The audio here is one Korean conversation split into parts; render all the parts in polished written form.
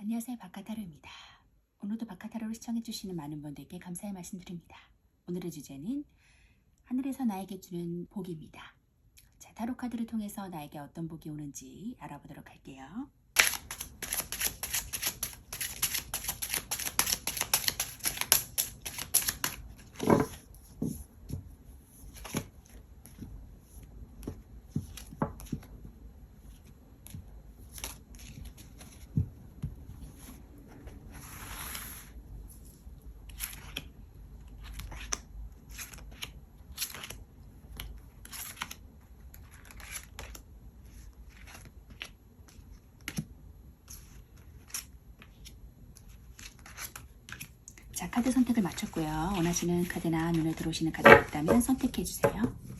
안녕하세요. 바카타로입니다. 오늘도 바카타로를 시청해주시는 많은 분들께 감사의 말씀드립니다. 오늘의 주제는 하늘에서 나에게 주는 복입니다. 자, 타로 카드를 통해서 나에게 어떤 복이 오는지 알아보도록 할게요. 자, 카드 선택을 마쳤고요. 원하시는 카드나 눈에 들어오시는 카드가 있다면 선택해주세요.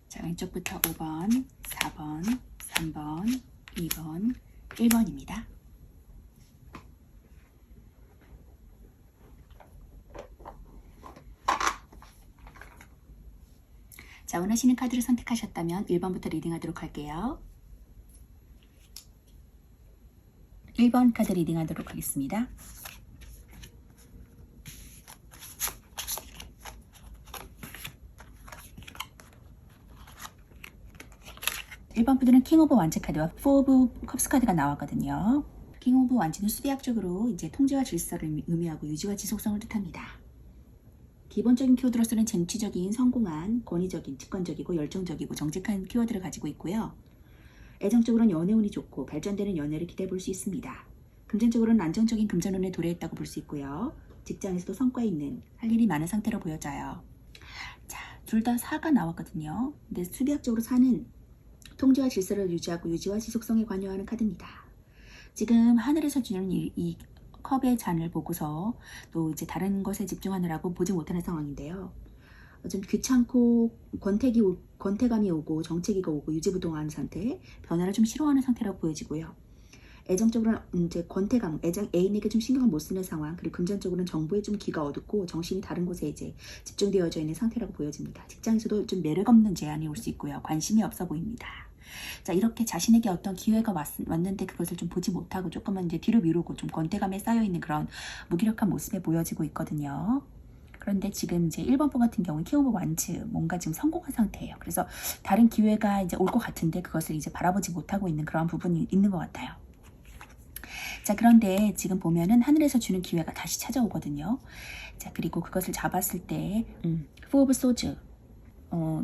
자, 왼쪽부터 5번, 4번, 3번, 2번, 1번입니다. 자, 원하시는 카드를 선택하셨다면 1번부터 리딩하도록 할게요. 1번 카드 리딩하도록 하겠습니다. 일번 분들은 킹 오브 완즈 카드와 포 오브 컵스 카드가 나왔거든요. 킹 오브 완즈는 수비학적으로 이제 통제와 질서를 의미하고 유지와 지속성을 뜻합니다. 기본적인 키워드로서는 쟁취적인, 성공한, 권위적인, 직관적이고 열정적이고 정직한 키워드를 가지고 있고요. 애정적으로는 연애운이 좋고 발전되는 연애를 기대해 볼 수 있습니다. 금전적으로는 안정적인 금전운에 도래했다고 볼 수 있고요. 직장에서도 성과 있는, 할 일이 많은 상태로 보여져요. 자, 둘 다 4가 나왔거든요. 근데 수비학적으로 4는 통제와 질서를 유지하고 유지와 지속성에 관여하는 카드입니다. 지금 하늘에서 주는 이 컵의 잔을 보고서 또 이제 다른 것에 집중하느라고 보지 못하는 상황인데요. 좀 귀찮고 권태감이 오고 정체기가 오고 유지부동하는 상태, 변화를 좀 싫어하는 상태라고 보여지고요. 애정적으로는 이제 권태감, 애인에게 좀 신경을 못 쓰는 상황, 그리고 금전적으로는 정보에 좀 귀가 어둡고 정신이 다른 곳에 이제 집중되어져 있는 상태라고 보여집니다. 직장에서도 좀 매력 없는 제안이 올 수 있고요. 관심이 없어 보입니다. 자, 이렇게 자신에게 어떤 기회가 왔는데 그것을 좀 보지 못하고 조금은 이제 뒤로 미루고 좀 권태감에 쌓여있는 그런 무기력한 모습에 보여지고 있거든요. 그런데 지금 이제 1번분 같은 경우는 킹 오브 완즈, 뭔가 지금 성공한 상태예요. 그래서 다른 기회가 이제 올 것 같은데 그것을 이제 바라보지 못하고 있는 그런 부분이 있는 것 같아요. 자, 그런데 지금 보면은 하늘에서 주는 기회가 다시 찾아오거든요. 자, 그리고 그것을 잡았을 때 포 오브 소즈,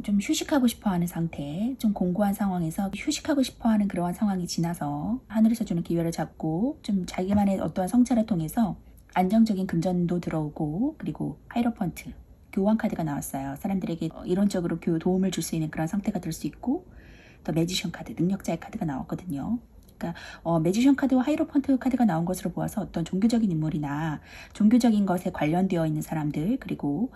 좀 휴식하고 싶어하는 상태, 좀 공고한 상황에서 휴식하고 싶어하는 그러한 상황이 지나서 하늘에서 주는 기회를 잡고 좀 자기만의 어떠한 성찰을 통해서 안정적인 금전도 들어오고, 그리고 하이로펀트, 교환 카드가 나왔어요. 사람들에게 이론적으로 도움을 줄 수 있는 그런 상태가 될 수 있고, 더 매지션 카드, 능력자의 카드가 나왔거든요. 그러니까 매지션 카드와 하이로펀트 카드가 나온 것으로 보아서 어떤 종교적인 인물이나 종교적인 것에 관련되어 있는 사람들, 그리고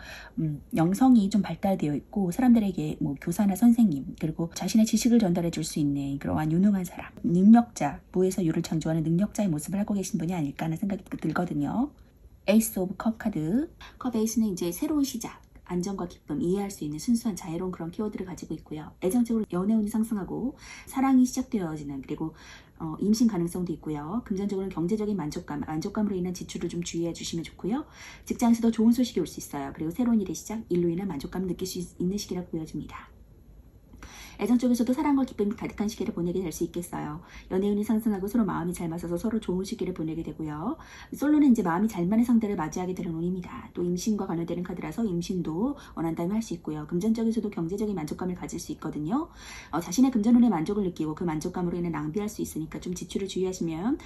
영성이 좀 발달되어 있고 사람들에게 뭐 교사나 선생님, 그리고 자신의 지식을 전달해 줄 수 있는 그러한 유능한 사람, 능력자, 무에서 유를 창조하는 능력자의 모습을 하고 계신 분이 아닐까 하는 생각이 들거든요. 에이스 오브 컵 카드, 컵 에이스는 이제 새로운 시작, 안정과 기쁨, 이해할 수 있는 순수한 자유로운 그런 키워드를 가지고 있고요. 애정적으로 연애운이 상승하고 사랑이 시작되어지는, 그리고 임신 가능성도 있고요. 금전적으로는 경제적인 만족감으로 인한 지출을 좀 주의해 주시면 좋고요. 직장에서도 좋은 소식이 올 수 있어요. 그리고 새로운 일의 시작, 일로 인한 만족감을 느낄 수 있는 시기라고 보여집니다. 애정 쪽에서도 사랑과 기쁨이 가득한 시기를 보내게 될 수 있겠어요. 연애운이 상승하고 서로 마음이 잘 맞아서 서로 좋은 시기를 보내게 되고요. 솔로는 이제 마음이 잘 맞는 상대를 맞이하게 되는 운입니다. 또 임신과 관련되는 카드라서 임신도 원한다면 할 수 있고요. 금전적에서도 경제적인 만족감을 가질 수 있거든요. 자신의 금전운에 만족을 느끼고 그 만족감으로 인해 낭비할 수 있으니까 좀 지출을 주의하시면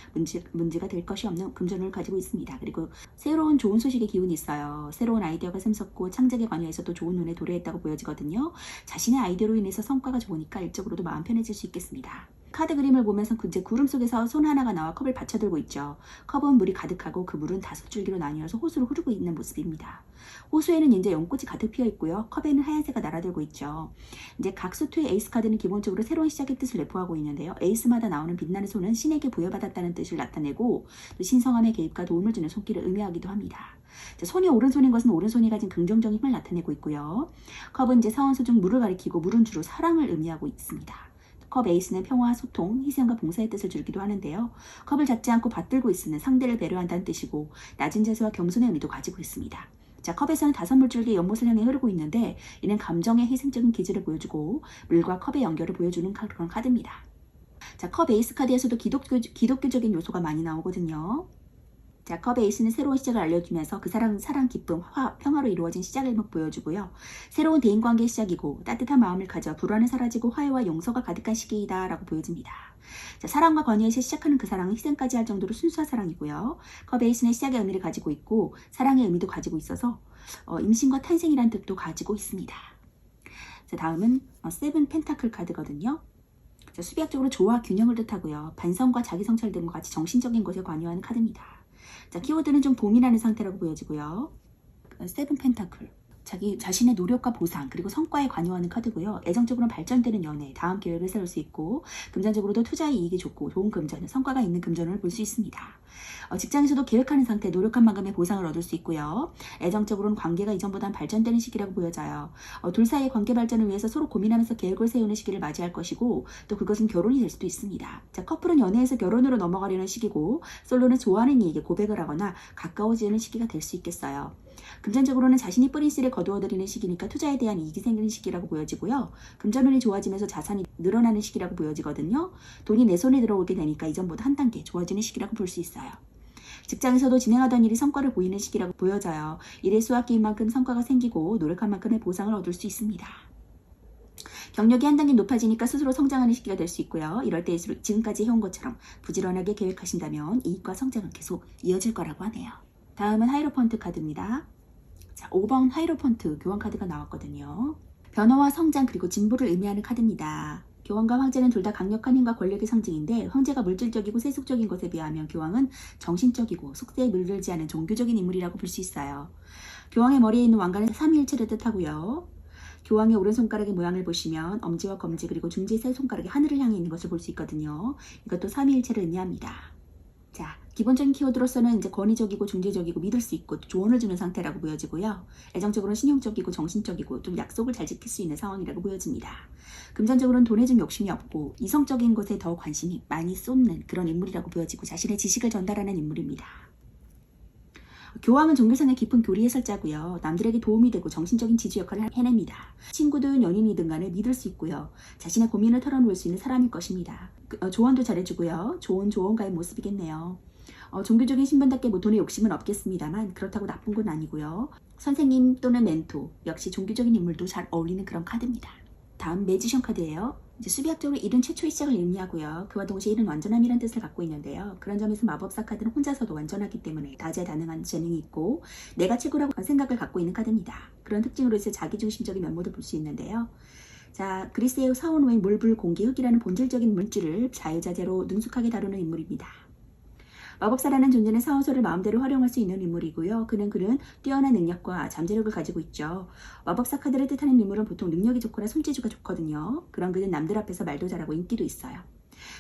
문제가 될 것이 없는 금전운을 가지고 있습니다. 그리고 새로운 좋은 소식의 기운이 있어요. 새로운 아이디어가 샘솟고 창작에 관여해서 또 좋은 운에 도래했다고 보여지거든요. 자신의 아이디어로 인해서 성과가 좋으니까 일적으로도 마음 편해질 수 있겠습니다. 카드 그림을 보면서 이제 구름 속에서 손 하나가 나와 컵을 받쳐들고 있죠. 컵은 물이 가득하고 그 물은 5줄기로 나뉘어서 호수로 흐르고 있는 모습입니다. 호수에는 이제 연꽃이 가득 피어 있고요. 컵에는 하얀새가 날아들고 있죠. 이제 각 수투의 에이스 카드는 기본적으로 새로운 시작의 뜻을 내포하고 있는데요. 에이스마다 나오는 빛나는 손은 신에게 부여받았다는 뜻을 나타내고 또 신성함의 개입과 도움을 주는 손길을 의미하기도 합니다. 손이 오른손인 것은 오른손이 가진 긍정적인 힘을 나타내고 있고요. 컵은 이제 사원수 중 물을 가리키고 물은 주로 사랑을 의미하고 있습니다. 컵 에이스는 평화, 소통, 희생과 봉사의 뜻을 주기도 하는데요. 컵을 잡지 않고 받들고 있으면 상대를 배려한다는 뜻이고 낮은 자세와 겸손의 의미도 가지고 있습니다. 자, 컵에서는 5물줄기의 연못을 향해 흐르고 있는데 이는 감정의 희생적인 기질을 보여주고 물과 컵의 연결을 보여주는 그런 카드입니다. 자, 컵 에이스 카드에서도 기독교적인 요소가 많이 나오거든요. 자, 컵 에이스는 새로운 시작을 알려주면서 그 사랑, 기쁨, 평화로 이루어진 시작을 보여주고요. 새로운 대인관계의 시작이고 따뜻한 마음을 가져 불안은 사라지고 화해와 용서가 가득한 시기이다 라고 보여집니다. 자, 사랑과 건의에서 시작하는 그 사랑은 희생까지 할 정도로 순수한 사랑이고요. 컵 에이스는 시작의 의미를 가지고 있고 사랑의 의미도 가지고 있어서 임신과 탄생이라는 뜻도 가지고 있습니다. 자, 다음은 세븐 펜타클 카드거든요. 자, 수비학적으로 조화, 균형을 뜻하고요. 반성과 자기 성찰 등과 같이 정신적인 것에 관여하는 카드입니다. 자, 키워드는 좀 고민하는 상태라고 보여지고요. 세븐 펜타클, 자신의 노력과 보상 그리고 성과에 관여하는 카드고요. 애정적으로는 발전되는 연애, 다음 계획을 세울 수 있고 금전적으로도 투자의 이익이 좋고 좋은 금전, 성과가 있는 금전을 볼 수 있습니다. 직장에서도 계획하는 상태, 노력한 만큼의 보상을 얻을 수 있고요. 애정적으로는 관계가 이전보다는 발전되는 시기라고 보여져요. 둘 사이의 관계 발전을 위해서 서로 고민하면서 계획을 세우는 시기를 맞이할 것이고 또 그것은 결혼이 될 수도 있습니다. 자, 커플은 연애에서 결혼으로 넘어가려는 시기고 솔로는 좋아하는 이에게 고백을 하거나 가까워지는 시기가 될 수 있겠어요. 금전적으로는 자신이 뿌린 씨를 거두어들이는 시기니까 투자에 대한 이익이 생기는 시기라고 보여지고요. 금전운이 좋아지면서 자산이 늘어나는 시기라고 보여지거든요. 돈이 내 손에 들어오게 되니까 이전보다 한 단계 좋아지는 시기라고 볼 수 있어요. 직장에서도 진행하던 일이 성과를 보이는 시기라고 보여져요. 일에 수확기인 만큼 성과가 생기고 노력한 만큼의 보상을 얻을 수 있습니다. 경력이 한 단계 높아지니까 스스로 성장하는 시기가 될 수 있고요. 이럴 때일수록 지금까지 해온 것처럼 부지런하게 계획하신다면 이익과 성장은 계속 이어질 거라고 하네요. 다음은 하이로펀트 카드입니다. 자, 5번 하이로펀트 교환 카드가 나왔거든요. 변화와 성장 그리고 진보를 의미하는 카드입니다. 교황과 황제는 둘 다 강력한 힘과 권력의 상징인데 황제가 물질적이고 세속적인 것에 비하면 교황은 정신적이고 속세에 물들지 않은 종교적인 인물이라고 볼 수 있어요. 교황의 머리에 있는 왕관은 삼위일체를 뜻하고요. 교황의 오른손가락의 모양을 보시면 엄지와 검지 그리고 중지 세 손가락이 하늘을 향해 있는 것을 볼 수 있거든요. 이것도 삼위일체를 의미합니다. 자, 기본적인 키워드로서는 이제 권위적이고 중재적이고 믿을 수 있고 조언을 주는 상태라고 보여지고요. 애정적으로는 신용적이고 정신적이고 좀 약속을 잘 지킬 수 있는 상황이라고 보여집니다. 금전적으로는 돈에 좀 욕심이 없고 이성적인 것에 더 관심이 많이 쏟는 그런 인물이라고 보여지고 자신의 지식을 전달하는 인물입니다. 교황은 종교상의 깊은 교리 해설자고요. 남들에게 도움이 되고 정신적인 지주 역할을 해냅니다. 친구든 연인이든 간에 믿을 수 있고요. 자신의 고민을 털어놓을 수 있는 사람일 것입니다. 조언도 잘해주고요. 좋은 조언가의 모습이겠네요. 종교적인 신분답게 뭐 돈에 욕심은 없겠습니다만 그렇다고 나쁜 건 아니고요. 선생님 또는 멘토, 역시 종교적인 인물도 잘 어울리는 그런 카드입니다. 다음 매지션 카드예요. 이제 수비학적으로 일은 최초의 시작을 의미하고요. 그와 동시에 일은 완전함이라는 뜻을 갖고 있는데요. 그런 점에서 마법사 카드는 혼자서도 완전하기 때문에 다재다능한 재능이 있고 내가 최고라고 생각을 갖고 있는 카드입니다. 그런 특징으로 해서 자기중심적인 면모도 볼 수 있는데요. 자, 그리스의 사원 외에 물, 불, 공기, 흙이라는 본질적인 물질을 자유자재로 능숙하게 다루는 인물입니다. 마법사라는 존재는 사원소를 마음대로 활용할 수 있는 인물이고요. 그는 뛰어난 능력과 잠재력을 가지고 있죠. 마법사 카드를 뜻하는 인물은 보통 능력이 좋거나 손재주가 좋거든요. 그런 그는 남들 앞에서 말도 잘하고 인기도 있어요.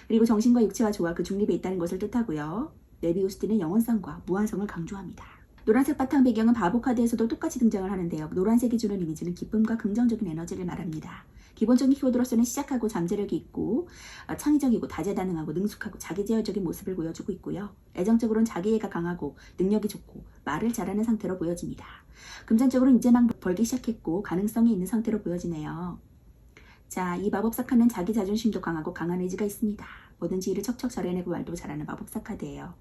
그리고 정신과 육체와 조화 그 중립에 있다는 것을 뜻하고요. 메비우스띠는 영원성과 무한성을 강조합니다. 노란색 바탕 배경은 바보 카드에서도 똑같이 등장을 하는데요. 노란색이 주는 이미지는 기쁨과 긍정적인 에너지를 말합니다. 기본적인 키워드로서는 시작하고 잠재력이 있고 창의적이고 다재다능하고 능숙하고 자기제어적인 모습을 보여주고 있고요. 애정적으로는 자기애가 강하고 능력이 좋고 말을 잘하는 상태로 보여집니다. 금전적으로는 이제 막 벌기 시작했고 가능성이 있는 상태로 보여지네요. 자, 이 마법사 카드는 자기 자존심도 강하고 강한 의지가 있습니다. 뭐든지 일을 척척 잘 해내고 말도 잘하는 마법사 카드예요.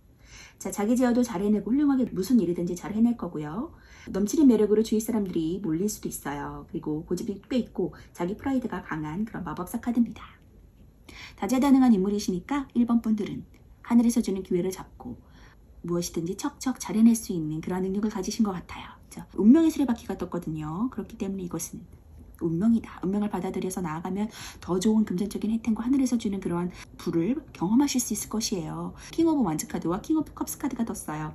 자, 자기 제어도 잘 해내고 훌륭하게 무슨 일이든지 잘 해낼 거고요. 넘치는 매력으로 주위 사람들이 몰릴 수도 있어요. 그리고 고집이 꽤 있고 자기 프라이드가 강한 그런 마법사 카드입니다. 다재다능한 인물이시니까 1번 분들은 하늘에서 주는 기회를 잡고 무엇이든지 척척 잘 해낼 수 있는 그런 능력을 가지신 것 같아요. 자, 운명의 수레바퀴가 떴거든요. 그렇기 때문에 이것은 운명이다. 운명을 받아들여서 나아가면 더 좋은 금전적인 혜택과 하늘에서 주는 그러한 부를 경험하실 수 있을 것이에요. 킹 오브 완즈 카드와 킹 오브 컵스 카드가 떴어요.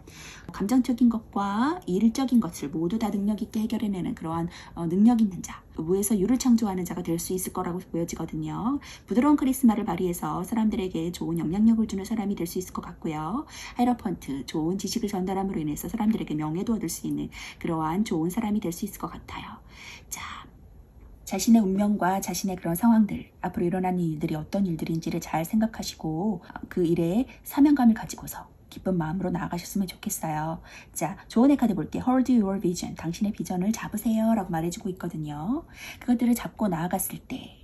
감정적인 것과 일적인 것을 모두 다 능력 있게 해결해내는 그러한 능력 있는 자, 무에서 유를 창조하는 자가 될 수 있을 거라고 보여지거든요. 부드러운 카리스마를 발휘해서 사람들에게 좋은 영향력을 주는 사람이 될 수 있을 것 같고요. 하이러펀트, 좋은 지식을 전달함으로 인해서 사람들에게 명예도 얻을 수 있는 그러한 좋은 사람이 될 수 있을 것 같아요. 자, 자신의 운명과 자신의 그런 상황들, 앞으로 일어나는 일들이 어떤 일들인지를 잘 생각하시고 그 일에 사명감을 가지고서 기쁜 마음으로 나아가셨으면 좋겠어요. 자, 조언의 카드 볼게요. Hold your vision. 당신의 비전을 잡으세요 라고 말해주고 있거든요. 그것들을 잡고 나아갔을 때,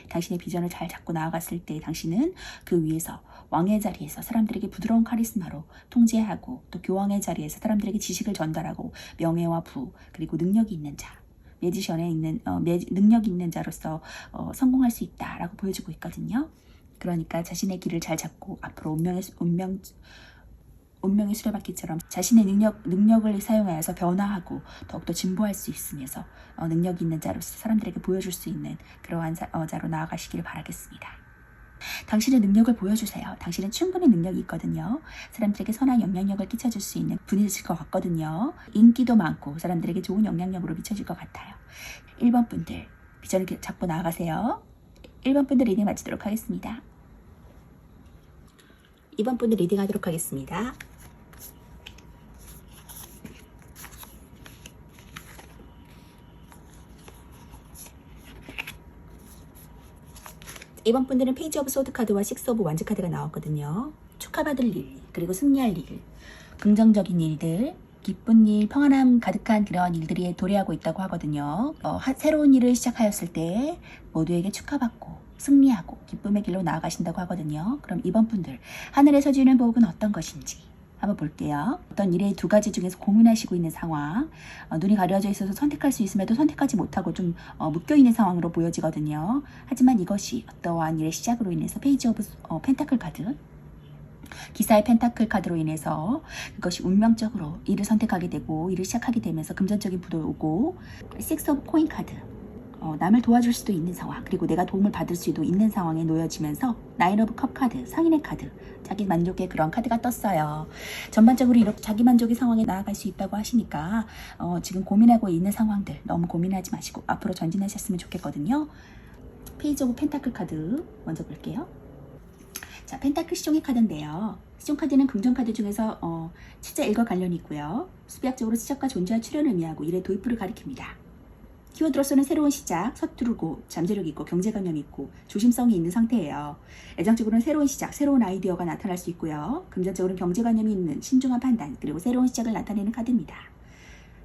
당신의 비전을 잘 잡고 나아갔을 때 당신은 그 위에서 왕의 자리에서 사람들에게 부드러운 카리스마로 통제하고 또 교황의 자리에서 사람들에게 지식을 전달하고 명예와 부 그리고 능력이 있는 자, 매지션에 있는 능력 있는 자로서 성공할 수 있다라고 보여주고 있거든요. 그러니까 자신의 길을 잘 잡고 앞으로 운명의 수레바퀴처럼 자신의 능력을 사용하여서 변화하고 더욱더 진보할 수 있으면서 능력 있는 자로서 사람들에게 보여줄 수 있는 그러한 자로 나아가시기를 바라겠습니다. 당신의 능력을 보여주세요. 당신은 충분히 능력이 있거든요. 사람들에게 선한 영향력을 끼쳐줄 수 있는 분이실 것 같거든요. 인기도 많고 사람들에게 좋은 영향력으로 미쳐질 것 같아요. 1번 분들 비전을 잡고 나아가세요. 1번 분들 리딩 마치도록 하겠습니다. 2번 분들 리딩 하도록 하겠습니다. 이번 분들은 페이지 오브 소드 카드와 식스 오브 완즈 카드가 나왔거든요. 축하받을 일, 그리고 승리할 일, 긍정적인 일들, 기쁜 일, 평안함 가득한 그런 일들이 도래하고 있다고 하거든요. 새로운 일을 시작하였을 때 모두에게 축하받고 승리하고 기쁨의 길로 나아가신다고 하거든요. 그럼 이번 분들 하늘에서 주는 복은 어떤 것인지 한번 볼게요. 어떤 일의 두 가지 중에서 고민하시고 있는 상황, 눈이 가려져 있어서 선택할 수 있음에도 선택하지 못하고 좀 묶여있는 상황으로 보여지거든요. 하지만 이것이 어떠한 일의 시작으로 인해서 페이지 오브 펜타클 카드, 기사의 펜타클 카드로 인해서 그것이 운명적으로 일을 선택하게 되고 일을 시작하게 되면서 금전적인 부도 오고, 식스 오브 코인 카드, 남을 도와줄 수도 있는 상황, 그리고 내가 도움을 받을 수도 있는 상황에 놓여지면서 나인 오브 컵 카드, 상인의 카드, 자기 만족의 그런 카드가 떴어요. 전반적으로 이렇게 자기 만족의 상황에 나아갈 수 있다고 하시니까 지금 고민하고 있는 상황들 너무 고민하지 마시고 앞으로 전진하셨으면 좋겠거든요. 페이지 오브 펜타클 카드 먼저 볼게요. 자, 펜타클 시종의 카드인데요. 시종 카드는 긍정 카드 중에서 치자 일과 관련이 있고요. 수비학적으로 시작과 존재와 출현을 의미하고 일의 도입부를 가리킵니다. 키워드로서는 새로운 시작, 서투르고 잠재력 있고 경제관념이 있고 조심성이 있는 상태예요. 애정적으로는 새로운 시작, 새로운 아이디어가 나타날 수 있고요. 금전적으로는 경제관념이 있는 신중한 판단, 그리고 새로운 시작을 나타내는 카드입니다.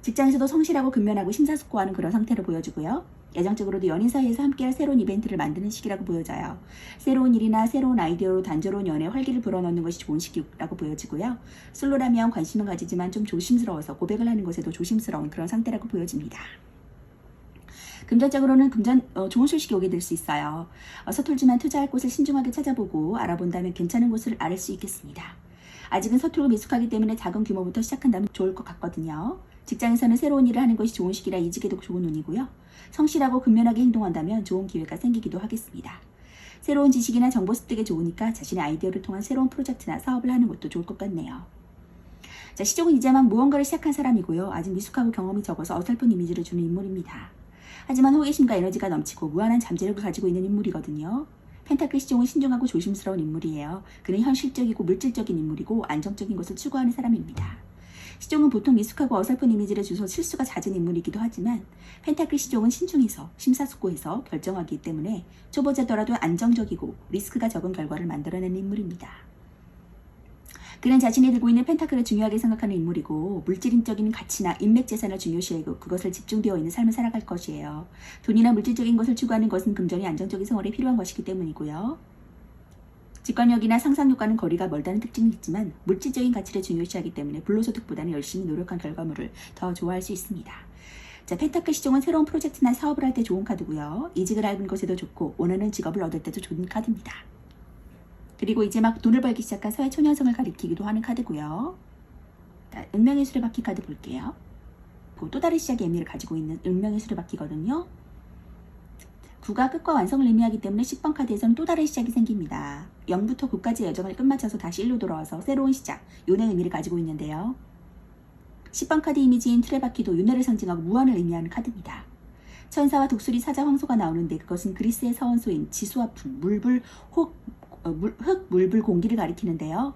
직장에서도 성실하고 근면하고 심사숙고하는 그런 상태로 보여주고요. 애정적으로도 연인 사이에서 함께할 새로운 이벤트를 만드는 시기라고 보여져요. 새로운 일이나 새로운 아이디어로 단조로운 연애에 활기를 불어넣는 것이 좋은 시기라고 보여지고요. 솔로라면 관심은 가지지만 좀 조심스러워서 고백을 하는 것에도 조심스러운 그런 상태라고 보여집니다. 금전적으로는 좋은 소식이 오게 될 수 있어요. 서툴지만 투자할 곳을 신중하게 찾아보고 알아본다면 괜찮은 곳을 알 수 있겠습니다. 아직은 서툴고 미숙하기 때문에 작은 규모부터 시작한다면 좋을 것 같거든요. 직장에서는 새로운 일을 하는 것이 좋은 시기라 이직에도 좋은 운이고요. 성실하고 근면하게 행동한다면 좋은 기회가 생기기도 하겠습니다. 새로운 지식이나 정보 습득에 좋으니까 자신의 아이디어를 통한 새로운 프로젝트나 사업을 하는 것도 좋을 것 같네요. 자, 시종은 이제 막 무언가를 시작한 사람이고요. 아직 미숙하고 경험이 적어서 어설픈 이미지를 주는 인물입니다. 하지만 호기심과 에너지가 넘치고 무한한 잠재력을 가지고 있는 인물이거든요. 펜타클 시종은 신중하고 조심스러운 인물이에요. 그는 현실적이고 물질적인 인물이고 안정적인 것을 추구하는 사람입니다. 시종은 보통 미숙하고 어설픈 이미지를 주서 실수가 잦은 인물이기도 하지만 펜타클 시종은 신중해서 심사숙고해서 결정하기 때문에 초보자더라도 안정적이고 리스크가 적은 결과를 만들어내는 인물입니다. 그는 자신이 들고 있는 펜타클을 중요하게 생각하는 인물이고 물질적인 가치나 인맥 재산을 중요시하고 그것을 집중되어 있는 삶을 살아갈 것이에요. 돈이나 물질적인 것을 추구하는 것은 금전이 안정적인 생활에 필요한 것이기 때문이고요. 직관력이나 상상력과는 거리가 멀다는 특징이 있지만 물질적인 가치를 중요시하기 때문에 불로소득보다는 열심히 노력한 결과물을 더 좋아할 수 있습니다. 자, 펜타클 시종은 새로운 프로젝트나 사업을 할 때 좋은 카드고요. 이직을 하는 것에도 좋고 원하는 직업을 얻을 때도 좋은 카드입니다. 그리고 이제 막 돈을 벌기 시작한 사회초년생을 가리키기도 하는 카드고요. 운명의 수레바퀴 카드 볼게요. 또 다른 시작의 의미를 가지고 있는 운명의 수레바퀴거든요. 9가 끝과 완성을 의미하기 때문에 10번 카드에서는 또 다른 시작이 생깁니다. 0부터 9까지의 여정을 끝마쳐서 다시 1로 돌아와서 새로운 시작, 윤의 의미를 가지고 있는데요. 10번 카드 이미지인 트레바퀴도 윤회를 상징하고 무한을 의미하는 카드입니다. 천사와 독수리, 사자, 황소가 나오는데 그것은 그리스의 서원소인 지수와 풍, 흙, 물불, 공기를 가리키는데요.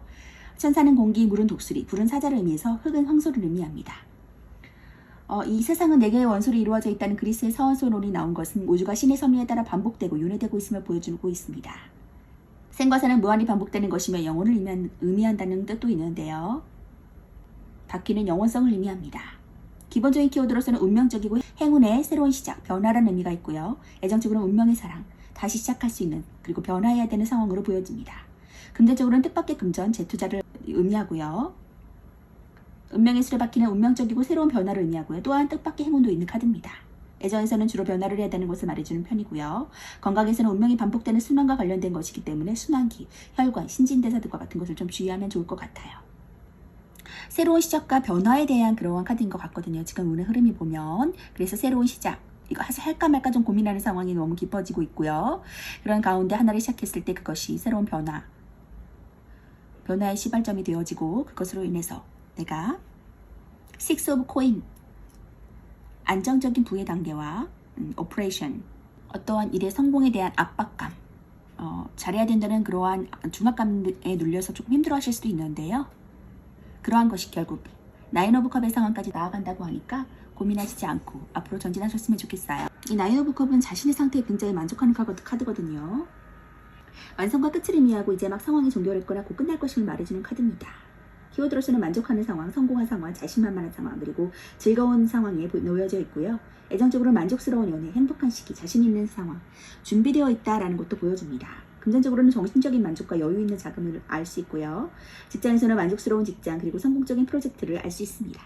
천사는 공기, 물은 독수리, 불은 사자를 의미해서 흙은 황소를 의미합니다. 이 세상은 4개의 원소로 이루어져 있다는 그리스의 서원소론이 나온 것은 우주가 신의 섭리에 따라 반복되고 윤회되고 있음을 보여주고 있습니다. 생과 사는 무한히 반복되는 것이며 영혼을 의미한다는 뜻도 있는데요. 바퀴는 영원성을 의미합니다. 기본적인 키워드로서는 운명적이고 행운의 새로운 시작, 변화라는 의미가 있고요. 애정적으로는 운명의 사랑, 다시 시작할 수 있는, 그리고 변화해야 되는 상황으로 보여집니다. 금전적으로는 뜻밖의 금전, 재투자를 의미하고요. 운명의 수레바퀴는 운명적이고 새로운 변화를 의미하고요. 또한 뜻밖의 행운도 있는 카드입니다. 애정에서는 주로 변화를 해야 되는 것을 말해주는 편이고요. 건강에서는 운명이 반복되는 순환과 관련된 것이기 때문에 순환기, 혈관, 신진대사들과 같은 것을 좀 주의하면 좋을 것 같아요. 새로운 시작과 변화에 대한 그러한 카드인 것 같거든요. 지금 운의 흐름이 보면. 그래서 새로운 시작, 이거 할까 말까 좀 고민하는 상황이 너무 깊어지고 있고요. 그런 가운데 하나를 시작했을 때 그것이 새로운 변화의 시발점이 되어지고 그것으로 인해서 내가 Six of Coin, 안정적인 부의 단계와 오퍼레이션, 어떠한 일의 성공에 대한 압박감, 잘해야 된다는 그러한 중압감에 눌려서 조금 힘들어하실 수도 있는데요. 그러한 것이 결국 나인 오브 컵의 상황까지 나아간다고 하니까 고민하시지 않고 앞으로 전진하셨으면 좋겠어요. 이 나인 오브 컵은 자신의 상태에 굉장히 만족하는 카드거든요. 완성과 끝을 의미하고 이제 막 상황이 종결했거나 곧 끝날 것임을 말해주는 카드입니다. 키워드로서는 만족하는 상황, 성공한 상황, 자신만만한 상황, 그리고 즐거운 상황에 놓여져 있고요. 애정적으로 만족스러운 연애, 행복한 시기, 자신 있는 상황, 준비되어 있다라는 것도 보여줍니다. 금전적으로는 정신적인 만족과 여유 있는 자금을 알 수 있고요. 직장에서는 만족스러운 직장, 그리고 성공적인 프로젝트를 알 수 있습니다.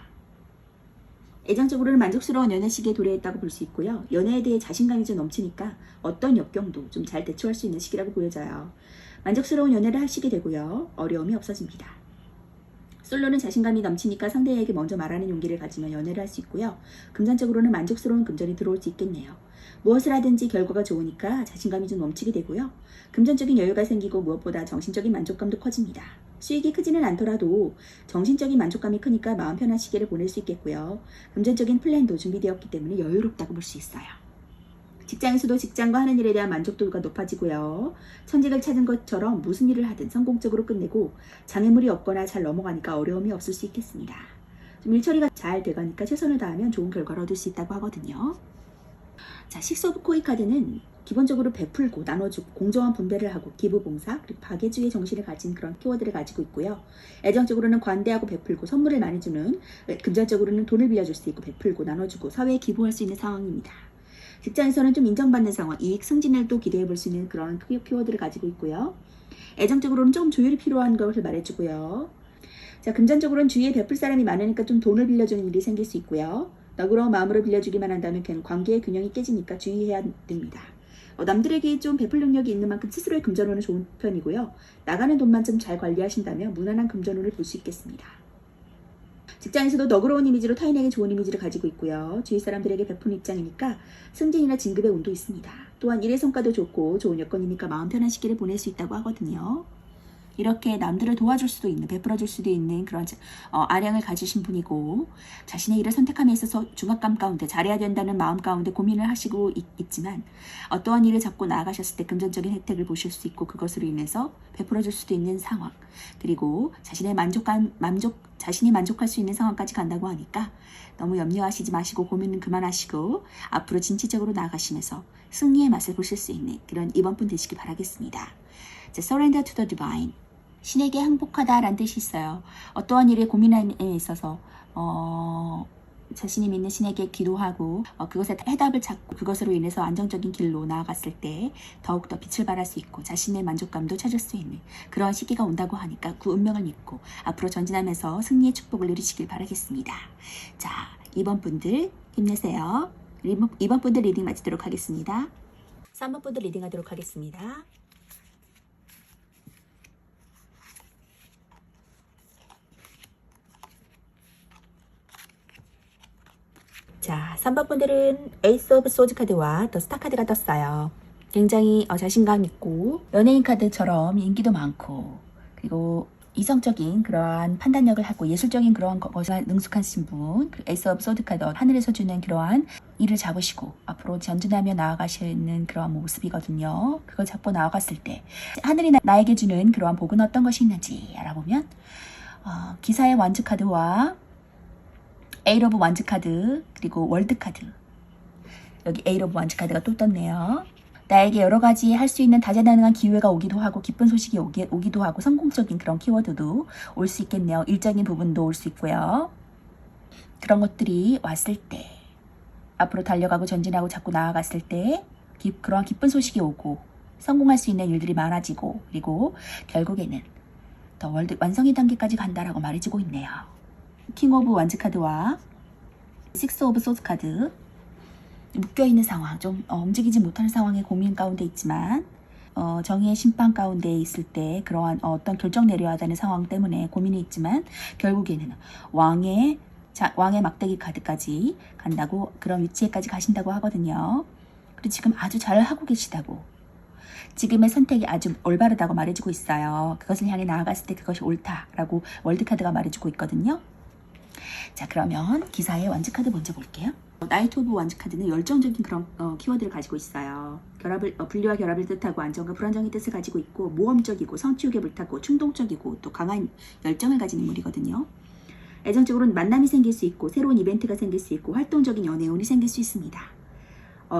애정적으로는 만족스러운 연애 시기에 도래했다고 볼 수 있고요. 연애에 대해 자신감이 좀 넘치니까 어떤 역경도 좀 잘 대처할 수 있는 시기라고 보여져요. 만족스러운 연애를 하시게 되고요. 어려움이 없어집니다. 솔로는 자신감이 넘치니까 상대에게 먼저 말하는 용기를 가지며 연애를 할 수 있고요. 금전적으로는 만족스러운 금전이 들어올 수 있겠네요. 무엇을 하든지 결과가 좋으니까 자신감이 좀 넘치게 되고요. 금전적인 여유가 생기고 무엇보다 정신적인 만족감도 커집니다. 수익이 크지는 않더라도 정신적인 만족감이 크니까 마음 편한 시기를 보낼 수 있겠고요. 금전적인 플랜도 준비되었기 때문에 여유롭다고 볼 수 있어요. 직장에서도 직장과 하는 일에 대한 만족도가 높아지고요. 천직을 찾은 것처럼 무슨 일을 하든 성공적으로 끝내고 장애물이 없거나 잘 넘어가니까 어려움이 없을 수 있겠습니다. 좀 일처리가 잘 돼가니까 최선을 다하면 좋은 결과를 얻을 수 있다고 하거든요. 자, 식스 오브 코인 카드는 기본적으로 베풀고 나눠주고 공정한 분배를 하고 기부봉사 그리고 박애주의 정신을 가진 그런 키워드를 가지고 있고요. 애정적으로는 관대하고 베풀고 선물을 많이 주는, 금전적으로는 돈을 빌려줄 수 있고 베풀고 나눠주고 사회에 기부할 수 있는 상황입니다. 직장에서는 좀 인정받는 상황, 이익 승진을 또 기대해 볼 수 있는 그런 키워드를 가지고 있고요. 애정적으로는 조금 조율이 필요한 것을 말해주고요. 자, 금전적으로는 주위에 베풀 사람이 많으니까 좀 돈을 빌려주는 일이 생길 수 있고요. 너그러운 마음으로 빌려주기만 한다면 관계의 균형이 깨지니까 주의해야 됩니다. 남들에게 좀 베풀 능력이 있는 만큼 스스로의 금전운은 좋은 편이고요. 나가는 돈만 좀 잘 관리하신다면 무난한 금전운을 볼 수 있겠습니다. 직장에서도 너그러운 이미지로 타인에게 좋은 이미지를 가지고 있고요. 주위 사람들에게 베푸는 입장이니까 승진이나 진급의 운도 있습니다. 또한 일의 성과도 좋고 좋은 여건이니까 마음 편한 시기를 보낼 수 있다고 하거든요. 이렇게 남들을 도와줄 수도 있는, 베풀어줄 수도 있는 그런 아량을 가지신 분이고 자신의 일을 선택함에 있어서 중압감 가운데 잘해야 된다는 마음 가운데 고민을 하시고 있지만 어떠한 일을 잡고 나아가셨을 때 금전적인 혜택을 보실 수 있고 그것으로 인해서 베풀어줄 수도 있는 상황, 그리고 자신이 만족할 수 있는 상황까지 간다고 하니까 너무 염려하시지 마시고 고민은 그만하시고 앞으로 진취적으로 나아가시면서 승리의 맛을 보실 수 있는 그런 이번 분 되시기 바라겠습니다. 자, Surrender to the Divine, 신에게 항복하다라는 뜻이 있어요. 어떠한 일에 고민에 있어서 자신이 믿는 신에게 기도하고 그것에 해답을 찾고 그것으로 인해서 안정적인 길로 나아갔을 때 더욱더 빛을 발할 수 있고 자신의 만족감도 찾을 수 있는 그런 시기가 온다고 하니까 그 운명을 믿고 앞으로 전진하면서 승리의 축복을 누리시길 바라겠습니다. 자, 이번 분들 힘내세요. 이번 분들 리딩 마치도록 하겠습니다. 3번 분들 리딩하도록 하겠습니다. 자, 3번 분들은 에이스 오브 소즈 카드와 더 스타 카드가 떴어요. 굉장히 자신감 있고 연예인 카드처럼 인기도 많고 그리고 이성적인 그러한 판단력을 하고 예술적인 그러한 것에 능숙하신 분, 에이스 오브 소드 카드 하늘에서 주는 그러한 일을 잡으시고 앞으로 전진하며 나아가시는 그러한 모습이거든요. 그걸 잡고 나아갔을 때 하늘이 나에게 주는 그러한 복은 어떤 것이 있는지 알아보면 기사의 완즈 카드와 에이 오브 완즈 카드 그리고 월드 카드, 여기 에이 오브 완즈 카드가 또 떴네요. 나에게 여러 가지 할 수 있는 다재다능한 기회가 오기도 하고 기쁜 소식이 오기도 하고 성공적인 그런 키워드도 올 수 있겠네요. 일적인 부분도 올 수 있고요. 그런 것들이 왔을 때 앞으로 달려가고 전진하고 자꾸 나아갔을 때 그러한 기쁜 소식이 오고 성공할 수 있는 일들이 많아지고 그리고 결국에는 더 완성의 단계까지 간다라고 말해주고 있네요. 킹 오브 완즈 카드와 식스 오브 소드 카드, 묶여있는 상황, 좀 움직이지 못하는 상황에 고민 가운데 있지만 정의의 심판 가운데 있을 때 그러한 어떤 결정 내려야 하는 상황 때문에 고민이 있지만 결국에는 왕의 막대기 카드까지 간다고, 그런 위치에까지 가신다고 하거든요. 그리고 지금 아주 잘 하고 계시다고, 지금의 선택이 아주 올바르다고 말해주고 있어요. 그것을 향해 나아갔을 때 그것이 옳다라고 월드카드가 말해주고 있거든요. 자, 그러면 기사의 완즈 카드 먼저 볼게요. 나이트 오브 완즈 카드는 열정적인 그런 키워드를 가지고 있어요. 분리와 결합을 뜻하고 안정과 불안정의 뜻을 가지고 있고 모험적이고 성취욕에 불타고 충동적이고 또 강한 열정을 가진 인물이거든요. 애정적으로는 만남이 생길 수 있고 새로운 이벤트가 생길 수 있고 활동적인 연애운이 생길 수 있습니다.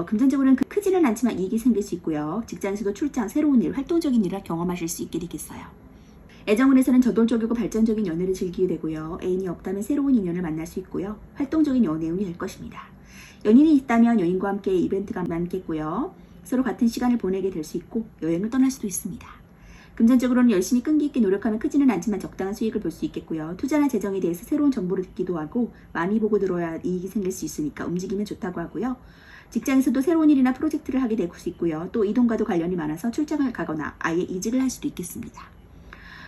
금전적으로는 크지는 않지만 이익이 생길 수 있고요. 직장에서도 출장, 새로운 일, 활동적인 일을 경험하실 수 있게 되겠어요. 애정운에서는 저돌적이고 발전적인 연애를 즐기게 되고요. 애인이 없다면 새로운 인연을 만날 수 있고요. 활동적인 연애운이 될 것입니다. 연인이 있다면 연인과 함께 이벤트가 많겠고요. 서로 같은 시간을 보내게 될 수 있고 여행을 떠날 수도 있습니다. 금전적으로는 열심히 끈기 있게 노력하면 크지는 않지만 적당한 수익을 볼 수 있겠고요. 투자나 재정에 대해서 새로운 정보를 듣기도 하고 많이 보고 들어야 이익이 생길 수 있으니까 움직이면 좋다고 하고요. 직장에서도 새로운 일이나 프로젝트를 하게 될 수 있고요. 또 이동과도 관련이 많아서 출장을 가거나 아예 이직을 할 수도 있겠습니다.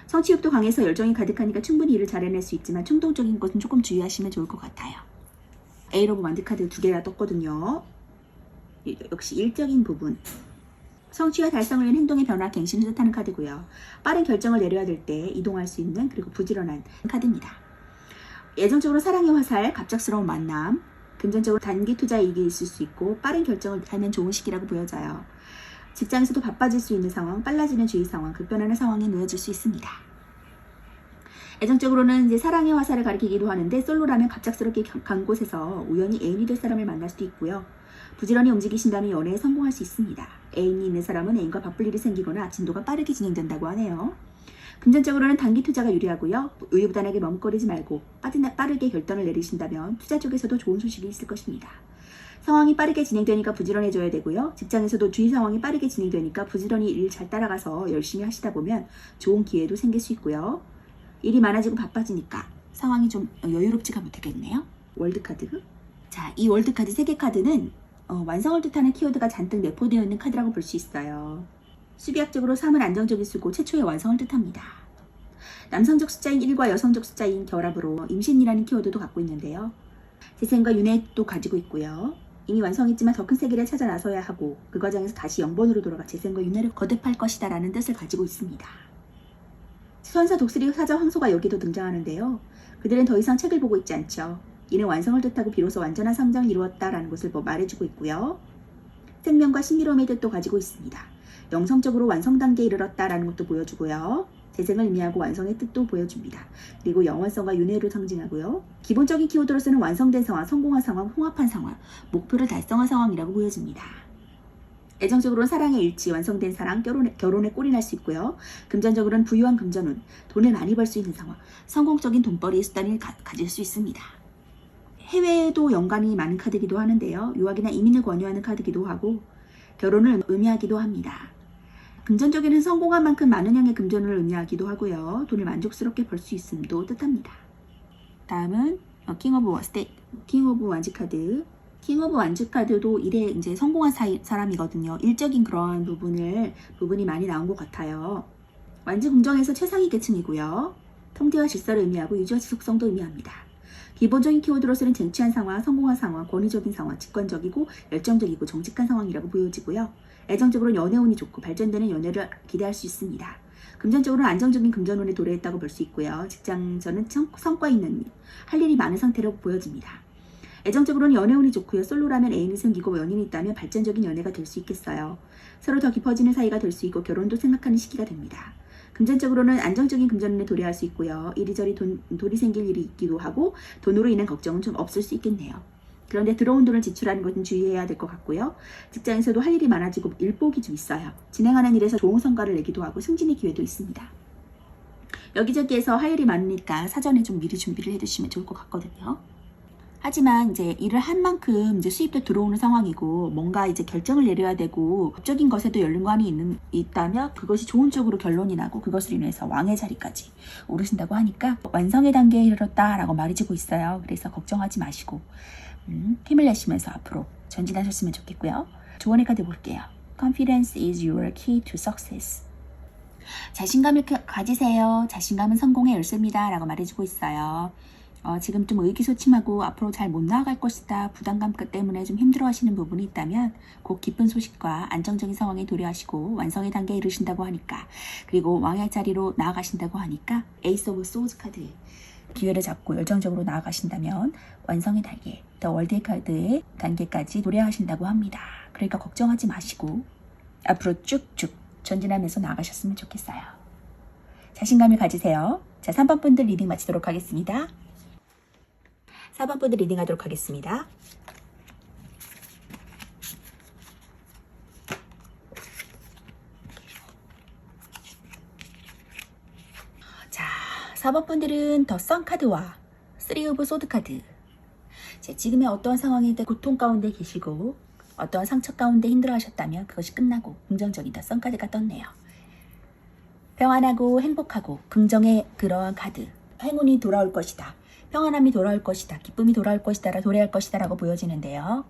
성취욕도 강해서 열정이 가득하니까 충분히 일을 잘 해낼 수 있지만 충동적인 것은 조금 주의하시면 좋을 것 같아요. 에이 오브 완즈 카드 2개가 떴거든요. 역시 일적인 부분, 성취와 달성을 위한 행동의 변화, 갱신을 뜻하는 카드고요. 빠른 결정을 내려야 될 때 이동할 수 있는, 그리고 부지런한 카드입니다. 예정적으로 사랑의 화살, 갑작스러운 만남, 금전적으로 단기 투자 이익이 있을 수 있고 빠른 결정을 하면 좋은 시기라고 보여져요. 직장에서도 바빠질 수 있는 상황, 빨라지는 주의 상황, 급변하는 상황에 놓여질 수 있습니다. 애정적으로는 이제 사랑의 화살을 가리키기도 하는데 솔로라면 갑작스럽게 간 곳에서 우연히 애인이 될 사람을 만날 수도 있고요. 부지런히 움직이신다면 연애에 성공할 수 있습니다. 애인이 있는 사람은 애인과 바쁠 일이 생기거나 진도가 빠르게 진행된다고 하네요. 금전적으로는 단기 투자가 유리하고요. 우유부단하게 머뭇거리지 말고 빠르게 결단을 내리신다면 투자 쪽에서도 좋은 소식이 있을 것입니다. 상황이 빠르게 진행되니까 부지런해져야 되고요. 직장에서도 주위 상황이 빠르게 진행되니까 부지런히 일 잘 따라가서 열심히 하시다 보면 좋은 기회도 생길 수 있고요. 일이 많아지고 바빠지니까 상황이 좀 여유롭지가 못하겠네요. 월드카드. 자, 이 월드카드 3개 카드는 완성을 뜻하는 키워드가 잔뜩 내포되어 있는 카드라고 볼 수 있어요. 수비학적으로 3은 안정적일 수고 최초의 완성을 뜻합니다. 남성적 숫자인 1과 여성적 숫자인 결합으로 임신이라는 키워드도 갖고 있는데요. 재생과 윤회도 가지고 있고요. 이미 완성했지만 더 큰 세계를 찾아 나서야 하고 그 과정에서 다시 0번으로 돌아가 재생과 윤회를 거듭할 것이다 라는 뜻을 가지고 있습니다. 수선사 독수리 사자 황소가 여기도 등장하는데요. 그들은 더 이상 책을 보고 있지 않죠. 이는 완성을 뜻하고 비로소 완전한 성장을 이루었다라는 것을 말해주고 있고요. 생명과 신비로움의 뜻도 가지고 있습니다. 영성적으로 완성 단계에 이르렀다라는 것도 보여주고요. 재생을 의미하고 완성의 뜻도 보여줍니다. 그리고 영원성과 윤회를 상징하고요. 기본적인 키워드로서는 완성된 상황, 성공한 상황, 홍합한 상황, 목표를 달성한 상황이라고 보여집니다. 애정적으로는 사랑의 일치, 완성된 사랑, 결혼에 꼴이 날 수 있고요. 금전적으로는 부유한 금전운, 돈을 많이 벌 수 있는 상황, 성공적인 돈벌이의 수단을 가질 수 있습니다. 해외에도 연관이 많은 카드이기도 하는데요. 유학이나 이민을 권유하는 카드이기도 하고 결혼을 의미하기도 합니다. 금전적인 성공한 만큼 많은 양의 금전을 의미하기도 하고요. 돈을 만족스럽게 벌 수 있음도 뜻합니다. 다음은 킹 오브 완즈 카드. 킹 오브 완즈 카드도 일에 이제 성공한 사람이거든요. 일적인 그러한 부분이 많이 나온 것 같아요. 완즈 궁정에서 최상위 계층이고요. 통제와 질서를 의미하고 유지와 지속성도 의미합니다. 기본적인 키워드로서는 쟁취한 상황, 성공한 상황, 권위적인 상황, 직관적이고 열정적이고 정직한 상황이라고 보여지고요. 애정적으로는 연애운이 좋고 발전되는 연애를 기대할 수 있습니다. 금전적으로는 안정적인 금전운에 도래했다고 볼 수 있고요. 직장에서는 성과 있는 일, 할 일이 많은 상태라고 보여집니다. 애정적으로는 연애운이 좋고요. 솔로라면 애인이 생기고 연인이 있다면 발전적인 연애가 될 수 있겠어요. 서로 더 깊어지는 사이가 될 수 있고 결혼도 생각하는 시기가 됩니다. 금전적으로는 안정적인 금전운에 도래할 수 있고요. 이리저리 돈이 생길 일이 있기도 하고 돈으로 인한 걱정은 좀 없을 수 있겠네요. 그런데 들어온 돈을 지출하는 것은 주의해야 될 것 같고요. 직장에서도 할 일이 많아지고 일복이 좀 있어요. 진행하는 일에서 좋은 성과를 내기도 하고 승진의 기회도 있습니다. 여기저기에서 할 일이 많으니까 사전에 좀 미리 준비를 해두시면 좋을 것 같거든요. 하지만 이제 일을 한 만큼 이제 수입도 들어오는 상황이고 뭔가 이제 결정을 내려야 되고 법적인 것에도 연관이 있다면 그것이 좋은 쪽으로 결론이 나고 그것으로 인해서 왕의 자리까지 오르신다고 하니까 완성의 단계에 이르렀다라고 말해주고 있어요. 그래서 걱정하지 마시고 힘을 내시면서 앞으로 전진하셨으면 좋겠고요. 조언의 카드 볼게요. Confidence is your key to success. 자신감을 가지세요. 자신감은 성공의 열쇠입니다. 라고 말해주고 있어요. 지금 좀 의기소침하고 앞으로 잘 못 나아갈 것이다. 부담감 때문에 좀 힘들어 하시는 부분이 있다면 곧 기쁜 소식과 안정적인 상황에 도래하시고 완성의 단계에 이르신다고 하니까 그리고 왕의 자리로 나아가신다고 하니까 에이스 오브 소즈 카드 기회를 잡고 열정적으로 나아가신다면 완성의 단계, 더 월드의 카드의 단계까지 도래하신다고 합니다. 그러니까 걱정하지 마시고 앞으로 쭉쭉 전진하면서 나아가셨으면 좋겠어요. 자신감을 가지세요. 자, 3번 분들 리딩 마치도록 하겠습니다. 4번 분들 리딩 하도록 하겠습니다. 자, 4번 분들은 더 선 카드와 3 오브 소드 카드. 자, 지금의 어떠한 상황이든 고통 가운데 계시고 어떠한 상처 가운데 힘들어 하셨다면 그것이 끝나고 긍정적인 더 선 카드가 떴네요. 평안하고 행복하고 긍정의 그러한 카드. 행운이 돌아올 것이다. 평안함이 돌아올 것이다. 기쁨이 돌아올 것이다. 도래할 것이다. 라고 보여지는데요.